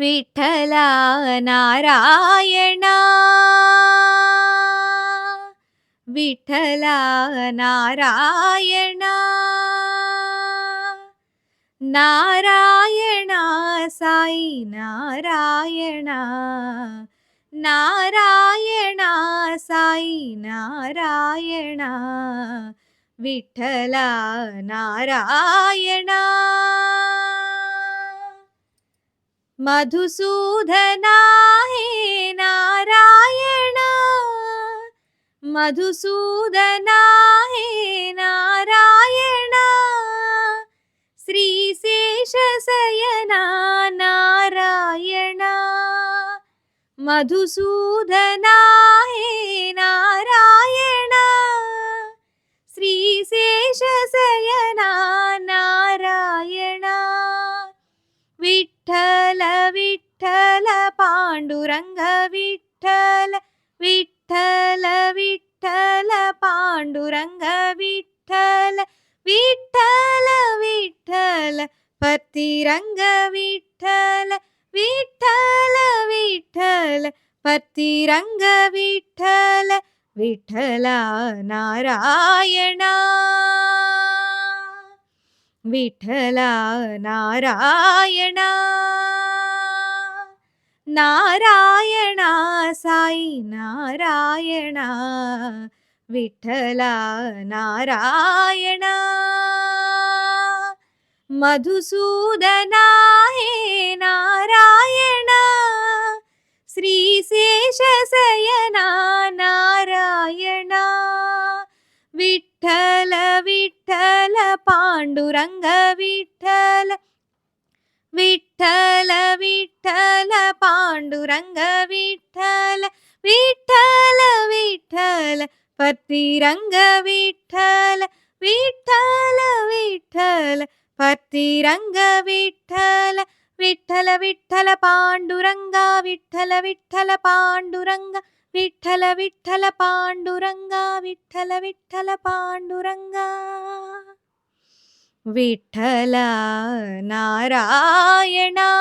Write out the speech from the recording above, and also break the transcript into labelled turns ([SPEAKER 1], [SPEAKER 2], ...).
[SPEAKER 1] Vitthala Narayana, Vitthala Narayana, Narayana Sai Narayana, Narayana Sai Narayana, Vitthala Narayana. Madhusudana हे Narayana, Madhusudana हे Narayana, श्रीशेषशयना Narayana, Madhusudana हे Narayana, श्रीशेषशयना Narayana. Vitthal Vitthal Pandurang Vitthal, Vitthal Vitthal Pandurang Vitthal, Vitthal Vitthal पतिरंग Vitthal, Vitthal Vitthal पतिरंग Vitthal, Vitthala Narayana, Vitthala Narayana, Narayana Sai Narayana, Vitthala Narayana. Madhusudana हे Narayana, श्रीशेषशयना Narayana, Vitthal Vitthal Pandurang Vitthal, Vitthal Vitthal Pandurang Vitthal, Vitthal Vitthal पतिरंग Vitthal, Vitthal Vitthal पतिरंग Vitthal, Vitthal Vitthal Panduranga, Vitthal Vitthal Pandurang, Vitthal Vitthal Panduranga, Vitthal Vitthal Panduranga. Vitthala Narayana.